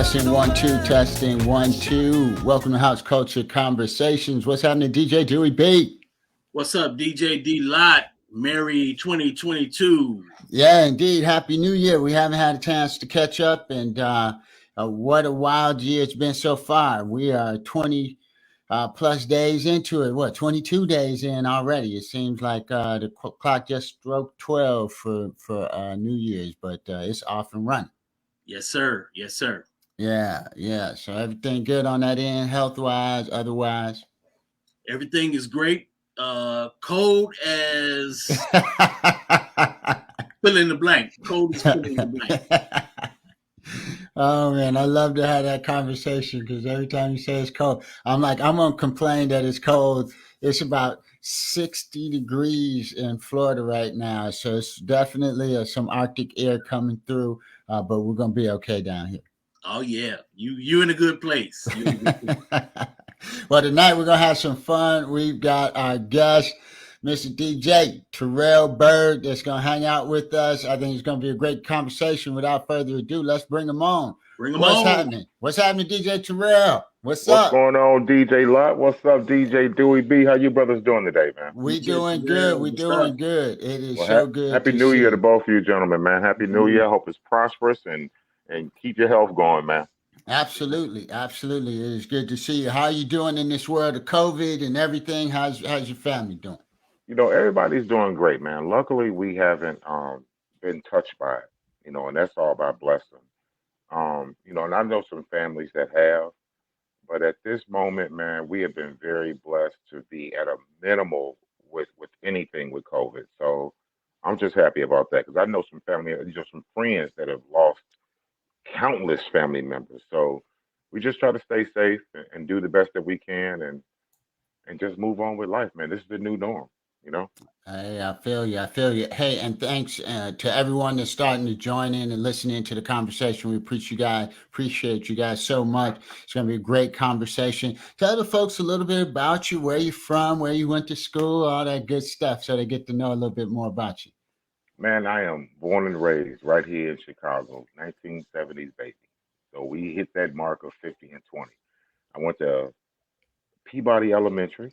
Testing 1 2, testing 1 2. Welcome to House Culture Conversations. What's happening, DJ Dewey B? What's up, DJ DLott? Merry 2022. Yeah, indeed. Happy New Year. We haven't had a chance to catch up, and what a wild year it's been so far. We are 20 plus days into it. What, 22 days in already? It seems like the clock just struck 12 for New Year's, but it's off and running. Yes, sir. Yes, sir. Yeah. So everything good on that end, health wise, otherwise. Everything is great. Cold as fill in the blank. Cold as fill in the blank. Oh man, I love to have that conversation because every time you say it's cold, I'm like, I'm gonna complain that it's cold. It's about 60 degrees in Florida right now, so it's definitely some Arctic air coming through. But we're gonna be okay down here. Oh yeah, you in a good place. Well, tonight we're gonna have some fun. We've got our guest, Mr. DJ Terrell Byrd, that's gonna hang out with us. I think it's gonna be a great conversation. Without further ado, let's bring him on. What's happening? What's happening, DJ Terrell? What's up? What's going on, DJ Lott? What's up, DJ Dewey B? How you brothers doing today, man? We doing good. We doing good. It is so good. Happy New Year to both of you gentlemen, man. Happy New Year. I hope it's prosperous and keep your health going, man. Absolutely. It is good to see you. How are you doing in this world of COVID and everything? How's your family doing? You know, everybody's doing great, man. Luckily, we haven't been touched by it, and that's all by blessing. And I know some families that have, but at this moment, man, we have been very blessed to be at a minimal with anything with COVID. So I'm just happy about that because I know some family, some friends that have lost countless family members. So we just try to stay safe and do the best that we can and just move on with life, man. This is the new norm. Hey, I feel you. Hey, and thanks to everyone that's starting to join in and listening to the conversation. We appreciate you guys so much. It's going to be a great conversation. Tell the folks a little bit about you, where you're from, where you went to school, all that good stuff, so they get to know a little bit more about you. Man, I am born and raised right here in Chicago, 1970s baby. So we hit that mark of 50 and 20. I went to Peabody Elementary.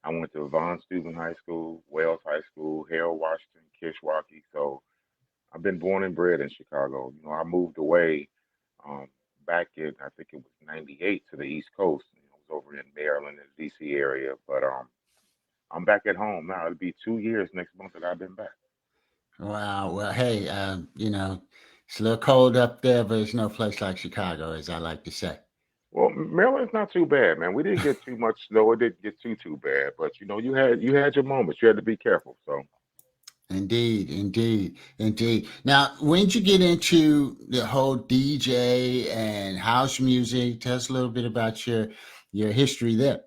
I went to Von Steuben High School, Wells High School, Harold Washington, Kishwaukee. So I've been born and bred in Chicago. I moved away um, back in, I think it was 98 to the East Coast. I was over in Maryland and DC area. But I'm back at home now. It'll be 2 years next month that I've been back. Wow. Well, hey, it's a little cold up there, but it's no place like Chicago, as I like to say. Well, Maryland's not too bad, man. We didn't get too much snow. It didn't get too bad, but you had your moments. You had to be careful. So Indeed. Now, when did you get into the whole DJ and house music? Tell us a little bit about your history there.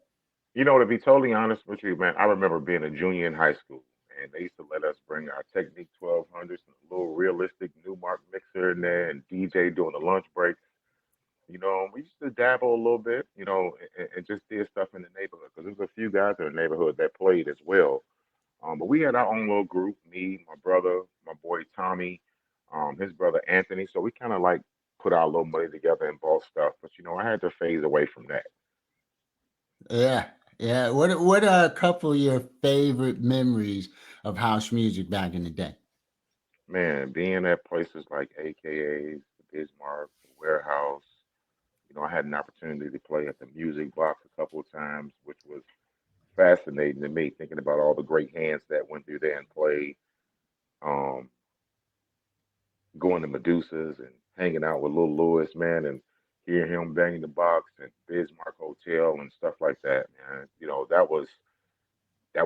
to be totally honest with you, man, I remember being a junior in high school, and they used to let us bring our Technique 1200s and a little realistic Newmark mixer in there, and DJ during the lunch break. We used to dabble a little bit, and just did stuff in the neighborhood because there's a few guys in the neighborhood that played as well. But we had our own little group, me, my brother, my boy Tommy, his brother Anthony. So we kind of like put our little money together and bought stuff. But I had to phase away from that. Yeah. What are a couple of your favorite memories of house music back in the day? Man, being at places like AKA's, the Bismarck, the Warehouse. I had an opportunity to play at the Music Box a couple of times, which was fascinating to me, thinking about all the great hands that went through there and played. Um, Going to Medusa's and hanging out with Lil Louis, man, and hearing him banging the box and Bismarck Hotel and stuff like that, man. That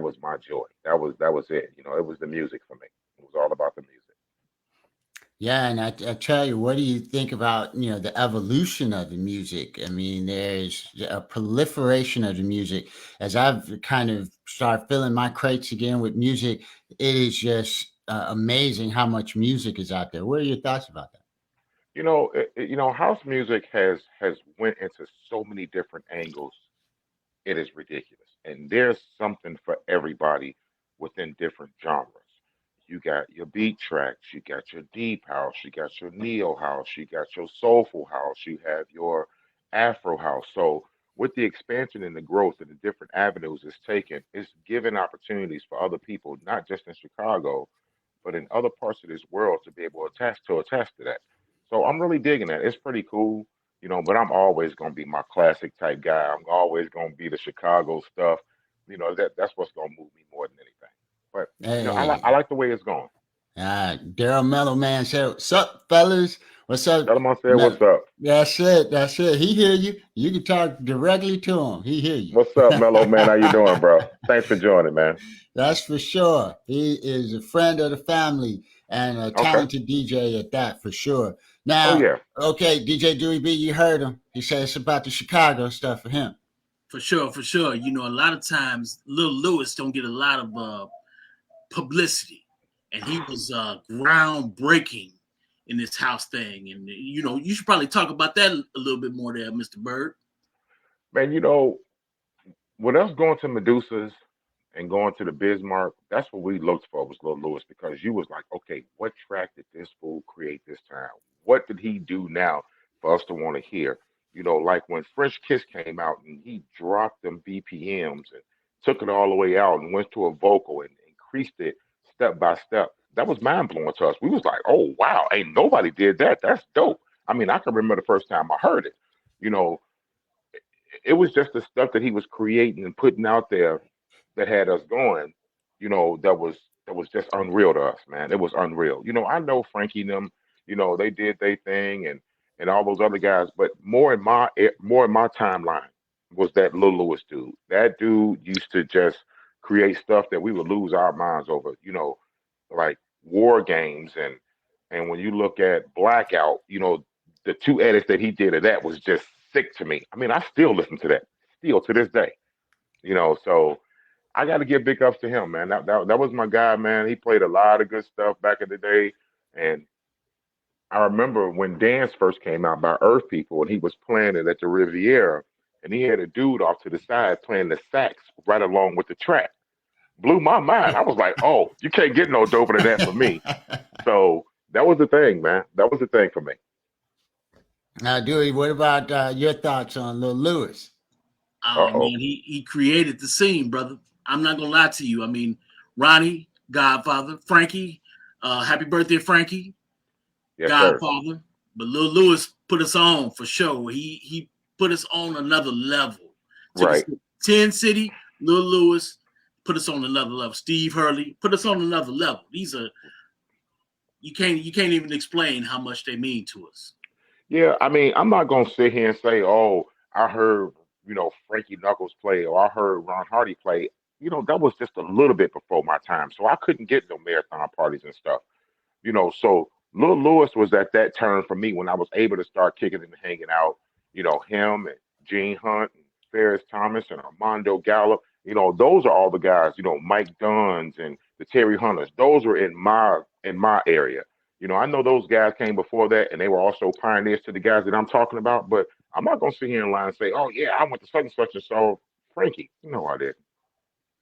was my joy. That was it. It was the music for me. It was all about the music. Yeah, and I tell you, what do you think about the evolution of the music? I mean, there's a proliferation of the music. As I've kind of started filling my crates again with music, it is just amazing how much music is out there. What are your thoughts about that? House music has went into so many different angles. It is ridiculous, and there's something for everybody within different genres. You got your beat tracks, you got your deep house, you got your neo house, you got your soulful house, you have your Afro house. So with the expansion and the growth and the different avenues it's taken, it's giving opportunities for other people, not just in Chicago, but in other parts of this world to be able to attest to that. So I'm really digging that. It's pretty cool, but I'm always gonna be my classic type guy. I'm always gonna be the Chicago stuff. That's what's gonna move me more than anything. But I Hey, like the way it's going. Daryl Mellow Man said, "What's up, fellas? What's up?" Tell him I said what's up. That's it. That's it. He hear you. You can talk directly to him. He hear you. What's up, Mellow Man? How you doing, bro? Thanks for joining, man. That's for sure. He is a friend of the family and a Okay. talented DJ at that, for sure. Oh Now, yeah. okay, DJ Dewey B, you heard him. He said it's about the Chicago stuff for him. For sure, for sure. You know, a lot of times Lil Louis don't get a lot of publicity, and he was groundbreaking in this house thing. And you should probably talk about that a little bit more there, Mr. Byrd. Man, with us going to Medusa's and going to the Bismarck, that's what we looked for was Lil Louis because you was like, okay, what track did this fool create this time? What did he do now for us to want to hear? Like when French Kiss came out and he dropped them BPMs and took it all the way out and went to a vocal and increased it step by step. That was mind blowing to us. We was like, oh wow, ain't nobody did that. That's dope. I mean, I can remember the first time I heard it. You know, it was just the stuff that he was creating and putting out there that had us going, that was just unreal to us, man. It was unreal. I know Frankie and them, they did their thing and all those other guys, but more in my timeline was that Lil Louis dude. That dude used to just create stuff that we would lose our minds over, like war games and when you look at Blackout, the two edits that he did of that was just sick to me. I mean, I still listen to that, still to this day. So I got to give big ups to him, man. That was my guy, man. He played a lot of good stuff back in the day, and I remember when Dance first came out by Earth People, and he was playing it at the Riviera, and he had a dude off to the side playing the sax right along with the track. Blew my mind. I was like, oh, you can't get no doper than that for me. So that was the thing, man. That was the thing for me. Now, Dewey, what about your thoughts on Lil Louis? Uh Oh man, oh. he created the scene, brother. I'm not gonna lie to you. I mean, Ronnie, Godfather, Frankie, happy birthday, Frankie, Yes, sir. Godfather. But Lil Louis put us on for sure. He put us on another level. Took us Right. to 10 City, Lil Louis put us on another level. Steve Hurley put us on another level. These are you can't even explain how much they mean to us. Yeah, I mean, I'm not gonna sit here and say, "Oh, I heard Frankie Knuckles play," or "I heard Ron Hardy play." That was just a little bit before my time, so I couldn't get no marathon parties and stuff. So Lil Louis was at that turn for me when I was able to start kicking and hanging out. Him and Gene Hunt and Ferris Thomas and Armando Gallup. Those are all the guys. Mike Dunn's and the Terry Hunters. Those were in my area. I know those guys came before that, and they were also pioneers to the guys that I'm talking about. But I'm not gonna sit here and lie and say, "Oh yeah, I went to such and such and saw Frankie." No, I didn't.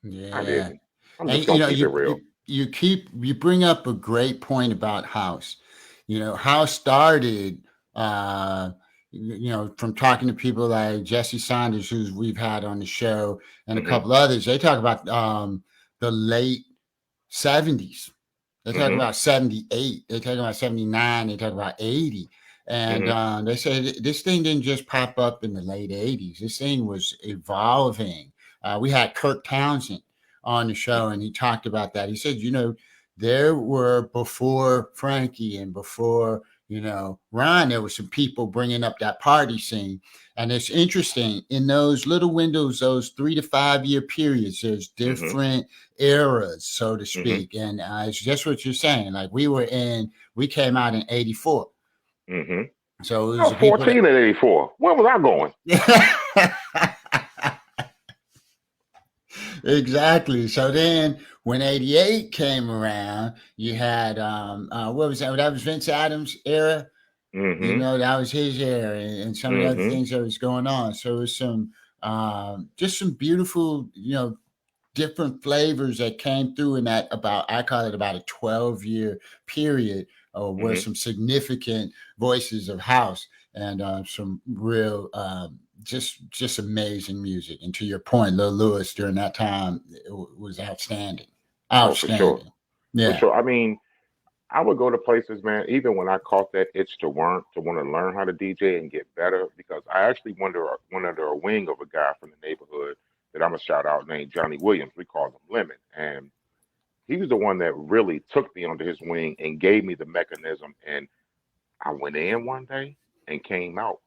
I Yeah. didn't. I'm And just gonna keep it you real. you bring up a great point about house. House started from talking to people like Jesse Saunders, who's we've had on the show, and a Mhm. couple others. They talk about the late 70s. They talk Mhm. about 78. They talk about 79. They talk about 80. And Mhm. they say this thing didn't just pop up in the late 80s. This thing was evolving. We had Kirk Townsend on the show, and he talked about that. He said, there were before Frankie and before, Ron, there were some people bringing up that party scene. And it's interesting in those little windows, those 3 to 5 year periods, there's Mhm. different eras, so to Mhm. speak. And it's just what you're saying. Like we came out in 84. Mhm. So it I was was the people 14 at 84. Where was I going? that. Exactly. So then when 88 came around, you had, what was that? That was Vince Adams' era. Mhm. That was his era and some of the other Mhm. things that was going on. So it was just some beautiful, different flavors that came through in that I call it about a 12-year period, where some significant voices of house and some real just amazing music. And to your point, Lil Louis during that time was outstanding. Oh, for sure. Outstanding. For Yeah. sure. I mean, I would go to places, man, even when I caught that itch to want to learn how to DJ and get better, because I actually went under a wing of a guy from the neighborhood that I'm gonna shout out named Johnny Williams. We called him Lemon, and he was the one that really took me under his wing and gave me the mechanism. And I went in one day and came out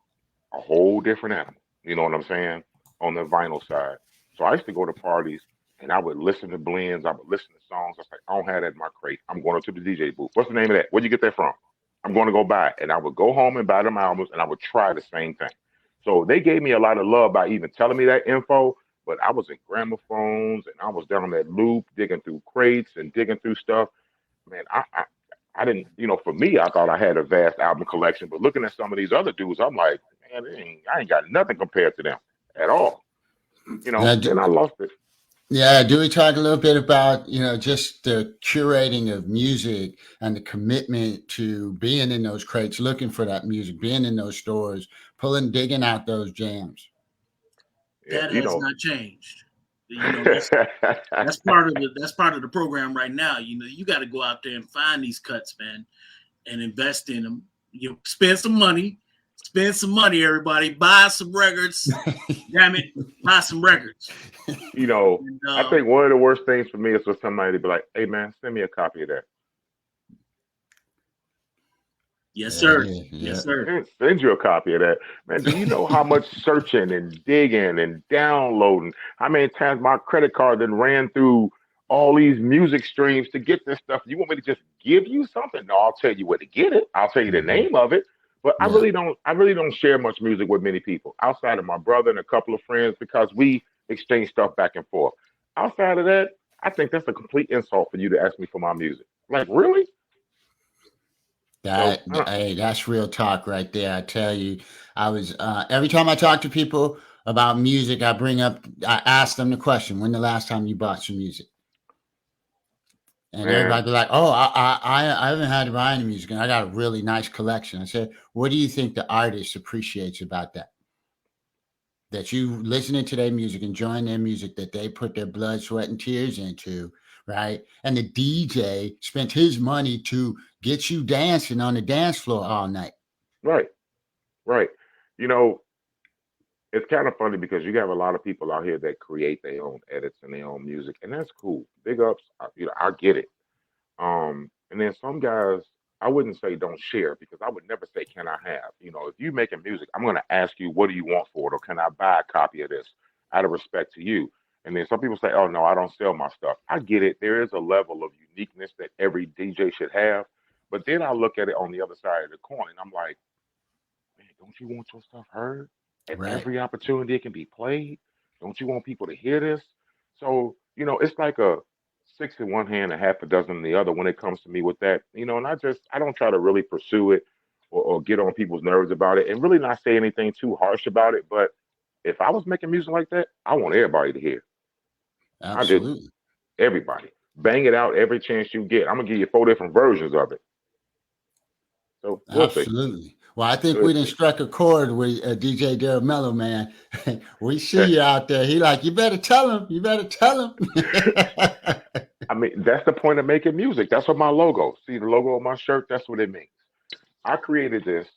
a whole different animal. You know what I'm saying? On the vinyl side. So I used to go to parties and I would listen to blends. I would listen to songs. I was like, I don't have that in my crate. I'm going up to the DJ booth. What's the name of that? Where'd you get that from? I'm going to go buy it. And I would go home and buy them albums and I would try the same thing. So they gave me a lot of love by even telling me that info. But I was in gramophones and I was down on that loop, digging through crates and digging through stuff. Man, I didn't, for me, I thought I had a vast album collection, but looking at some of these other dudes, I'm like, man, I ain't got nothing compared to them at all. Then I lost it. Yeah, Dewey talked a little bit about, just the curating of music and the commitment to being in those crates, looking for that music, being in those stores, digging out those jams. That has not changed. That's part of the program right now. You got to go out there and find these cuts, man, and invest in them. Spend some money, everybody. Buy some records. Damn it, buy some records. I think one of the worst things for me is for somebody to be like, hey, man, send me a copy of that. Yes, sir. Yes, sir. Send you a copy of that. Man, do you know how much searching and digging and downloading, how many times my credit card then ran through all these music streams to get this stuff? You want me to just give you something? No, I'll tell you where to get it. I'll tell you the name of it. But I really don't share much music with many people outside of my brother and a couple of friends because we exchange stuff back and forth. Outside of that, I think that's a complete insult for you to ask me for my music. Like, really? Hey, that's real talk right there. I tell you, I was every time I talk to people about music, I ask them the question, when the last time you bought some music? And everybody be like, oh, I haven't had to buy any music, and I got a really nice collection. I said, what do you think the artist appreciates about that? That you listening to their music, enjoying their music, that they put their blood, sweat, and tears into, right? And the DJ spent his money to get you dancing on the dance floor all night. Right. It's kind of funny because you have a lot of people out here that create their own edits and their own music, and that's cool. Big ups. I get it. And then some guys, I wouldn't say don't share because I would never say, can I have? If you're making music, I'm going to ask you, what do you want for it? Or can I buy a copy of this out of respect to you? And then some people say, oh, no, I don't sell my stuff. I get it. There is a level of uniqueness that every DJ should have. But then I look at it on the other side of the coin. I'm like, man, don't you want your stuff heard? At every opportunity it can be played. Don't you want people to hear this? So, it's like a 6 in one hand and half a dozen in the other when it comes to me with that. And I don't try to really pursue it or get on people's nerves about it and really not say anything too harsh about it. But if I was making music like that, I want everybody to hear. Absolutely. I did. Everybody. Bang it out every chance you get. I'm going to give you 4 different versions of it. So absolutely. See. Well, I think we done struck a chord with DJ Terrell Mellow, man. We see you out there. He like, you better tell him. I mean, that's the point of making music. That's what my logo. See the logo on my shirt? That's what it means. I created this.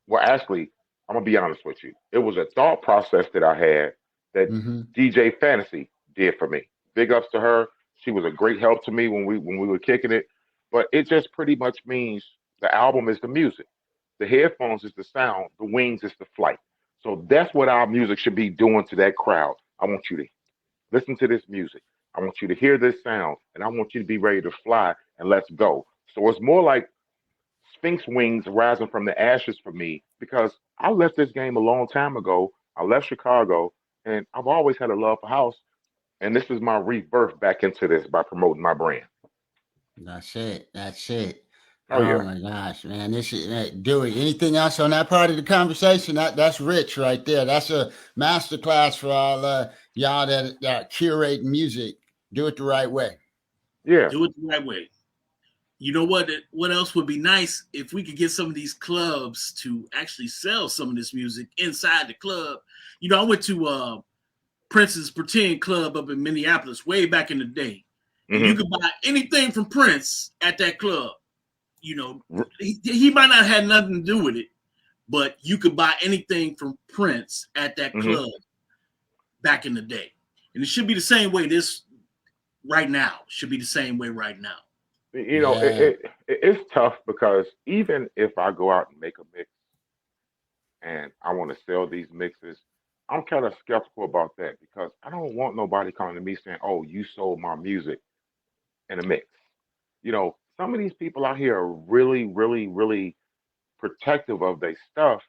Well, actually, I'm gonna be honest with you. It was a thought process that I had that DJ Fantasy did for me. Big ups to her. She was a great help to me when we were kicking it. But it just pretty much means the album is the music. The headphones is the sound, the wings is the flight. So that's what our music should be doing to that crowd. I want you to listen to this music. I want you to hear this sound, and I want you to be ready to fly, and let's go. So it's more like Sphinx wings rising from the ashes for me because I left this game a long time ago. I left Chicago, and I've always had a love for house, and this is my rebirth back into this by promoting my brand. That's it. Oh my gosh, man! This is Dewey. Anything else on that part of the conversation? That's rich right there. That's a masterclass for all y'all that curate music, do it the right way. Yeah. Do it the right way. You know what? What else would be nice if we could get some of these clubs to actually sell some of this music inside the club. You know, I went to Prince's Pretend Club up in Minneapolis way back in the day, and you could buy anything from Prince at that club. You know, he might not have nothing to do with it, but you could buy anything from Prince at that club back in the day, and it should be the same way. This right now should be the same way right now. You know, it's tough because even if I go out and make a mix and I want to sell these mixes, I'm kind of skeptical about that because I don't want nobody coming to me saying, "Oh, you sold my music in a mix." You know, some of these people out here are really, really, really protective of their stuff.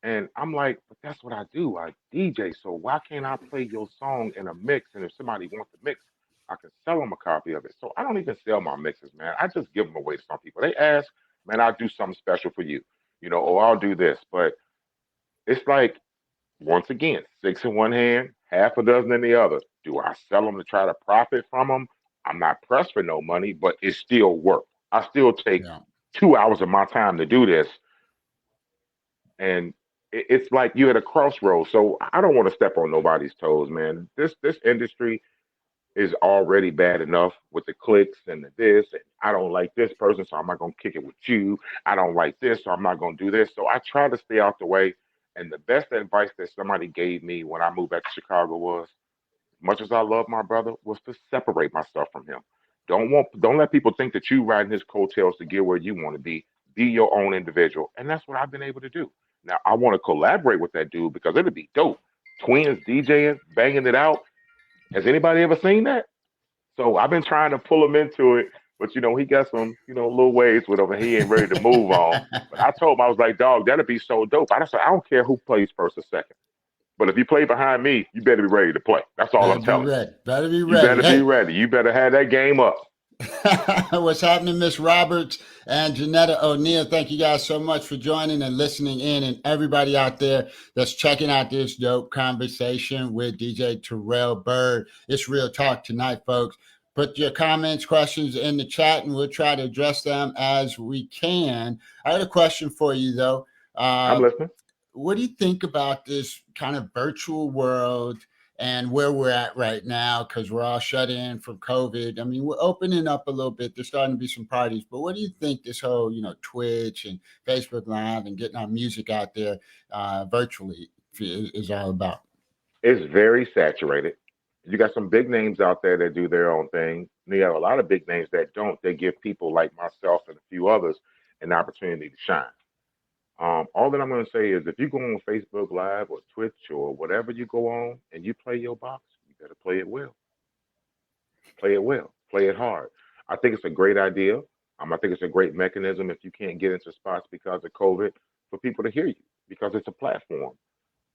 And I'm like, but that's what I do. I DJ. So why can't I play your song in a mix? And if somebody wants the mix, I can sell them a copy of it. So I don't even sell my mixes, man. I just give them away to some people. They ask, man, I'll do something special for you, you know, or I'll do this. But it's like, once again, six in one hand, half a dozen in the other. Do I sell them to try to profit from them? I'm not pressed for no money, but it's still work. I still take Yeah. 2 hours of my time to do this, and it's like you're at a crossroads. So I don't want to step on nobody's toes, man. This industry is already bad enough with the clicks and the this. And I don't like this person, so I'm not gonna kick it with you. I don't like this, so I'm not gonna do this. So I try to stay out the way. And the best advice that somebody gave me when I moved back to Chicago was, much as I love my brother, was to separate myself from him. Don't let people think that you riding his coattails to get where you want to be. Be your own individual. And that's what I've been able to do. Now I want to collaborate with that dude because it'd be dope. Twins DJing, banging it out. Has anybody ever seen that? So I've been trying to pull him into it, but you know, he got some, you know, little ways with him and he ain't ready to move on. But I told him, I was like, dog, that'd be so dope. I said, I don't care who plays first or second. But if you play behind me, you better be ready to play. That's all Better I'm be telling ready. Better be you. You ready. better be Hey, ready. You better have that game up. what's happening, Miss Roberts and Janetta O'Neill? Thank you guys so much for joining and listening in, and everybody out there that's checking out this dope conversation with DJ Terrell Byrd. It's real talk tonight, folks. Put your comments, questions in the chat, and we'll try to address them as we can. I had a question for you, though. I'm listening. What do you think about this kind of virtual world and where we're at right now? Because we're all shut in from COVID. I mean, we're opening up a little bit. There's starting to be some parties, but what do you think this whole, Twitch and Facebook Live and getting our music out there virtually is all about? It's very saturated. You got some big names out there that do their own thing. And you have a lot of big names that don't. They give people like myself and a few others an opportunity to shine. All that I'm going to say is if you go on Facebook Live or Twitch or whatever you go on and you play your box, you better play it well. Play it well. Play it hard. I think it's a great idea. I think it's a great mechanism if you can't get into spots because of COVID for people to hear you because it's a platform.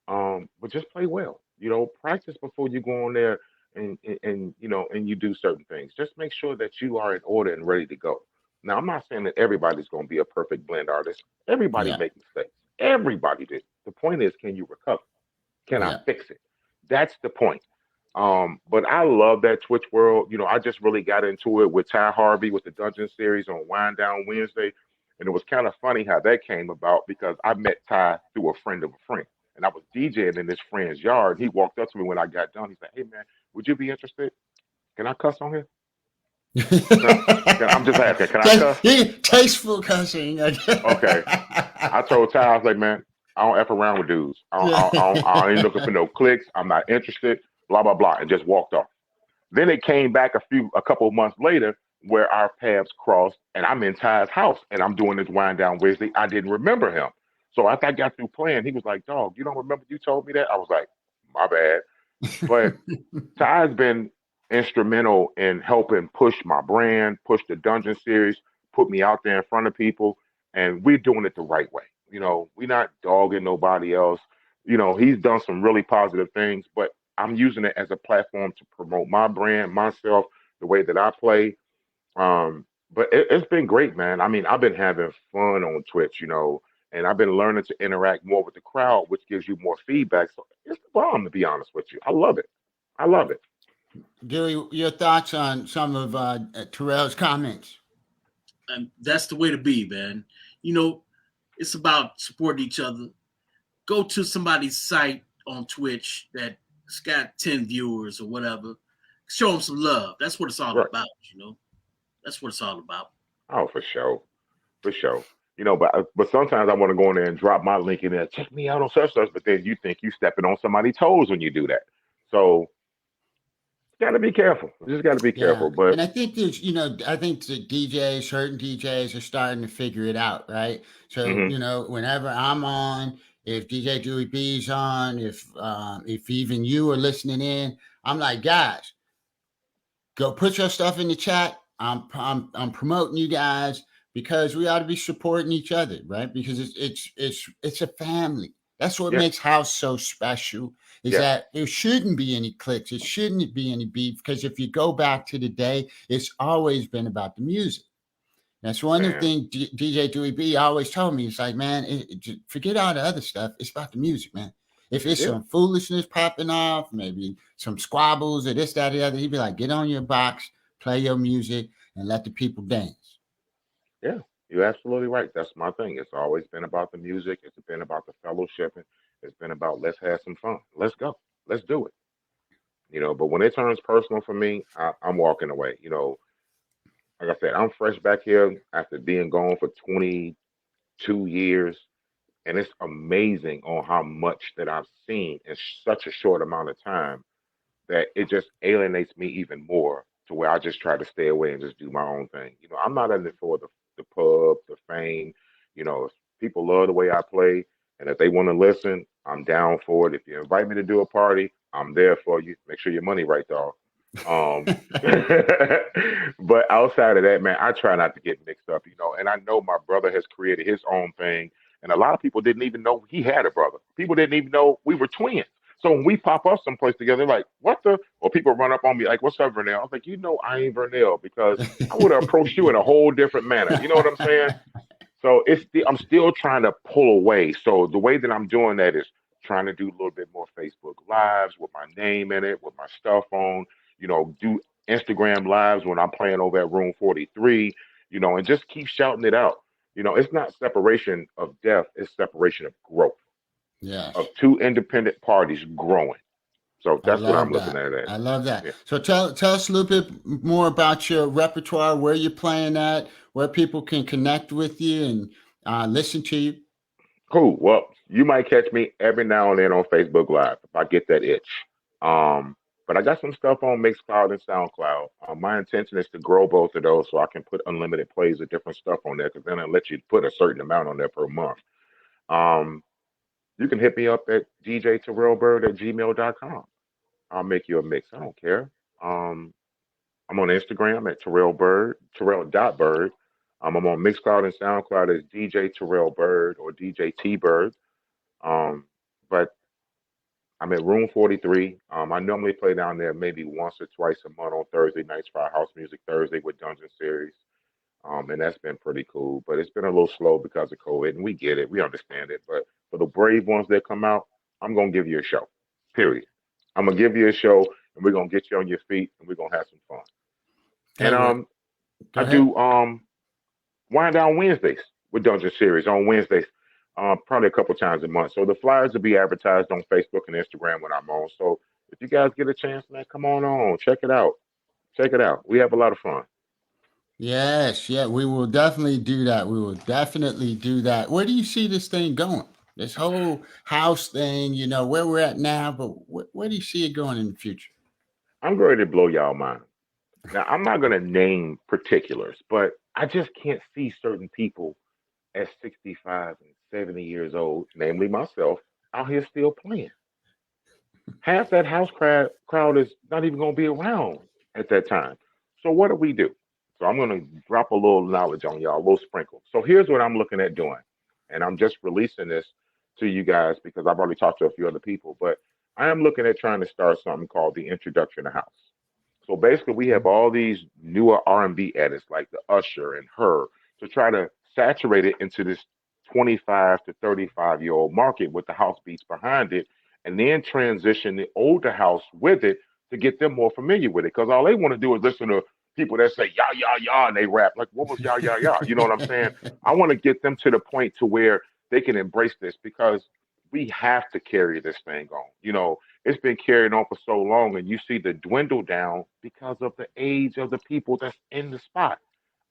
But just play well. You know, practice before you go on there and and you do certain things. Just make sure that you are in order and ready to go. Now, I'm not saying that everybody's going to be a perfect blend artist. Everybody Yeah, make mistakes. Everybody did. The point is, can you recover? Can I yeah. fix it? That's the point. But I love that Twitch world. You know, I just really got into it with Ty Harvey with the Dungeon series on Wind Down Wednesday. And it was kind of funny how that came about because I met Ty through a friend of a friend. And I was DJing in this friend's yard. He walked up to me when I got done. He said, "Hey man, would you be interested? Can I cuss on here? Can I, I'm just asking, can I cuss?" Tasteful cussing. Okay. I told Ty, I was like, man, I don't F around with dudes. I ain't looking for no clicks. I'm not interested, blah, blah, blah, and just walked off. Then it came back a couple of months later where our paths crossed and I'm in Ty's house and I'm doing this wind down Wednesday. I didn't remember him. So after I got through playing, he was like, dog, you don't remember you told me that? I was like, my bad. But Ty's been instrumental in helping push my brand, push the Dungeon series, put me out there in front of people, and we're doing it the right way. You know, we're not dogging nobody else. You know, he's done some really positive things, but I'm using it as a platform to promote my brand, myself, the way that I play. But it's been great, man. I mean, I've been having fun on Twitch, and I've been learning to interact more with the crowd, which gives you more feedback. So it's the bomb, to be honest with you. I love it. I love it. Dewey, your thoughts on some of Terrell's comments? And that's the way to be, man. You know, it's about supporting each other. Go to somebody's site on Twitch that's got 10 viewers or whatever. Show them some love. That's what it's all Right. about, That's what it's all about. Oh, for sure. For sure. But sometimes I want to go in there and drop my link in there. Check me out on such such. But then you think you stepping on somebody's toes when you do that. So got to be careful. You just got to be Yeah, careful. But and I think there's, I think the DJs, certain DJs are starting to figure it out, right? So, hmm whenever I'm on, if DJ Dewey B's on, if even you are listening in, I'm like, guys, go put your stuff in the chat. I'm promoting you guys because we ought to be supporting each other, right? Because it's a family. That's what yeah, makes house so special. Is yes, that there shouldn't be any cliques. It shouldn't be any beef because if you go back to the day, it's always been about the music. That's one of the man. things DJ Dewey B always told me. It's like, man, forget all the other stuff. It's about the music, man. If it's Yeah, some foolishness popping off, maybe some squabbles or this, that, the other, he'd be like, get on your box, play your music, and let the people dance. yeah. You're absolutely right. That's my thing. It's always been about the music. It's been about the fellowshipping. It's been about let's have some fun. Let's go. Let's do it. But when it turns personal for me, I'm walking away. Like I said, I'm fresh back here after being gone for 22 years. And it's amazing on how much that I've seen in such a short amount of time that it just alienates me even more to where I just try to stay away and just do my own thing. I'm not in it for the pub, the fame. If people love the way I play and if they want to listen, I'm down for it. If you invite me to do a party, I'm there for you. Make sure your money right, dog. Um, but outside of that, man, I try not to get mixed up, and I know my brother has created his own thing. And a lot of people didn't even know he had a brother. People didn't even know we were twins. So when we pop up someplace together, like, what the? Or people run up on me, like, what's up, Vernell? I was like, I ain't Vernell because I would have approached you in a whole different manner. You know what I'm saying? So I'm still trying to pull away. So the way that I'm doing that is trying to do a little bit more Facebook lives with my name in it, with my stuff on, do Instagram lives when I'm playing over at Room 43, and just keep shouting it out. It's not separation of death, it's separation of growth, of Yes. two independent parties growing. So I that's what I'm love looking that. at it as. I love that. Yeah. So tell us a little bit more about your repertoire, where you're playing at, where people can connect with you and listen to you. Cool. Well, you might catch me every now and then on Facebook Live if I get that itch. But I got some stuff on Mixcloud and SoundCloud. My intention is to grow both of those so I can put unlimited plays of different stuff on there because then I'll let you put a certain amount on there per month. Um, you can hit me up at djterrellbird@gmail.com. I'll make you a mix. I don't care. Um, I'm on Instagram at Terrell Bird, Terrell.bird. I'm on Mixcloud and SoundCloud as DJ Terrell Bird or DJ T Bird. Um, but I'm at Room 43. I normally play down there maybe once or twice a month on Thursday nights for our House Music Thursday with Dungeon Series. And that's been pretty cool. But it's been a little slow because of COVID, and we get it, we understand it. But for the brave ones that come out, I'm gonna give you a show. Period. I'm gonna give you a show, and we're gonna get you on your feet, and we're gonna have some fun. And Okay, well, I go ahead. do Wind Down Wednesdays with Dungeon Series on Wednesdays, probably a couple times a month. So the flyers will be advertised on Facebook and Instagram when I'm on. So if you guys get a chance, man, come on, check it out. Check it out. We have a lot of fun. Yes, yeah, we will definitely do that. We will definitely do that. Where do you see this thing going? This whole house thing, where we're at now, but where do you see it going in the future? I'm ready to blow y'all mind. Now, I'm not going to name particulars, but I just can't see certain people at 65 and 70 years old, namely myself, out here still playing. Half that crowd is not even going to be around at that time. So what do we do? So I'm going to drop a little knowledge on y'all, a little sprinkle. So here's what I'm looking at doing, and I'm just releasing this to you guys because I've already talked to a few other people, but I am looking at trying to start something called the Introduction to House. So basically, we have all these newer R&B edits like the Usher and Her to try to saturate it into this 25 to 35-year-old market with the house beats behind it, and then transition the older house with it to get them more familiar with it. Because all they want to do is listen to people that say yah yah yah and they rap. Like, what was yah yah yah? You know what I'm saying? I want to get them to the point to where they can embrace this, because we have to carry this thing on. It's been carried on for so long, and you see the dwindle down because of the age of the people that's in the spot.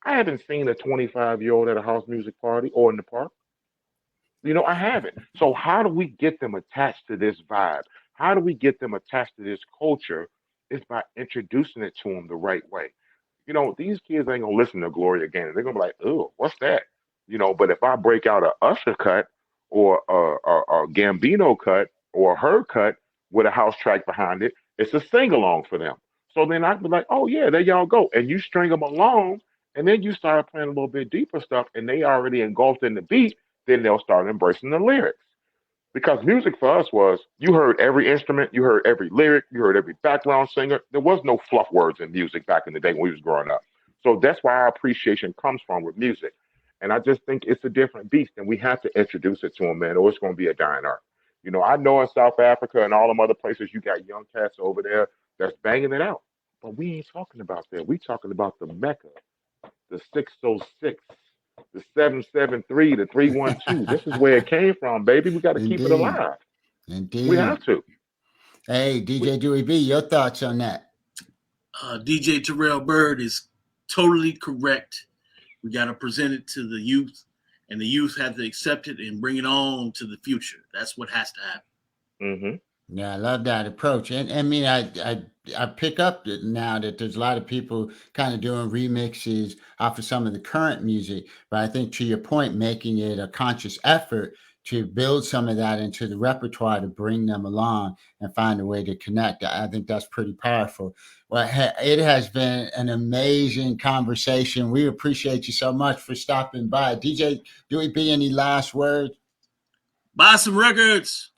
I haven't seen a 25-year-old at a house music party or in the park. I haven't. So how do we get them attached to this vibe? How do we get them attached to this culture? Is by introducing it to them the right way. These kids ain't gonna listen to Gloria Gaynor. They're gonna be like, "Oh, what's that?" But if I break out a Usher cut or a Gambino cut or a her cut with a house track behind it, it's a sing along for them. So then I'd be like, "Oh yeah, there y'all go," and you string them along, and then you start playing a little bit deeper stuff, and they already engulfed in the beat. Then they'll start embracing the lyrics. Because music for us was, you heard every instrument, you heard every lyric, you heard every background singer. There was no fluff words in music back in the day when we was growing up. So that's why our appreciation comes from with music. And I just think it's a different beast, and we have to introduce it to them, man, or it's going to be a dying art. I know in South Africa and all them other places, you got young cats over there that's banging it out. But we ain't talking about that. We talking about the Mecca, the 606, the 773, the 312. This is where it came from, baby. We got to keep it Indeed. alive. Indeed. We have to. Hey, DJ Dewey B, your thoughts on that? DJ Terrell Byrd is totally correct. We got to present it to the youth, and the youth have to accept it and bring it on to the future. That's what has to happen. Mm-hmm. Yeah, I love that approach. And I mean, I pick up now that there's a lot of people kind of doing remixes off of some of the current music. But I think, to your point, making it a conscious effort to build some of that into the repertoire to bring them along and find a way to connect. I think that's pretty powerful. Well, it has been an amazing conversation. We appreciate you so much for stopping by. DJ, do we be any last words? Buy some records.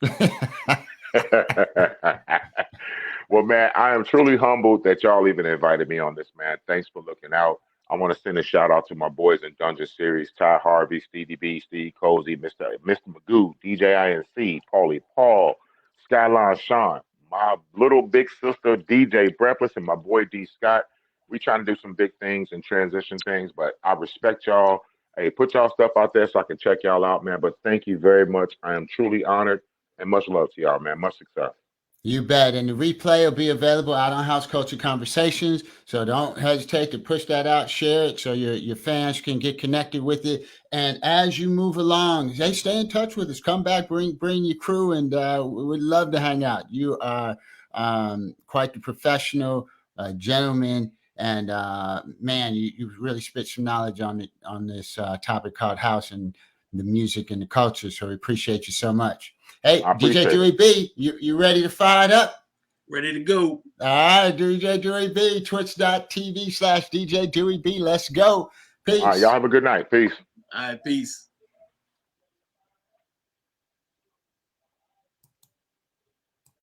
Well, man, I am truly humbled that y'all even invited me on this, man. Thanks for looking out. I want to send a shout out to my boys in Dungeon Series: Ty Harvey, Stevie B, Steve Cozy, Mr. Magoo, DJ INC, Paulie Paul, Skyline Sean, my little big sister DJ Breathless, and my boy D Scott. We trying to do some big things and transition things, but I respect y'all. Hey, put y'all stuff out there so I can check y'all out, man. But thank you very much. I am truly honored, and much love to y'all, man. Much success. You bet. And the replay will be available out on House Culture Conversations. So don't hesitate to push that out, share it so your fans can get connected with it. And as you move along, stay in touch with us. Come back, bring your crew, and we would love to hang out. You are quite the professional gentleman. And man, you really spit some knowledge on this topic called house and the music and the culture. So we appreciate you so much. Hey, DJ Dewey B, you ready to fire it up? Ready to go. All right, DJ Dewey B, twitch.tv/DJ Dewey B. Let's go. Peace. All right, y'all have a good night. Peace. All right, peace.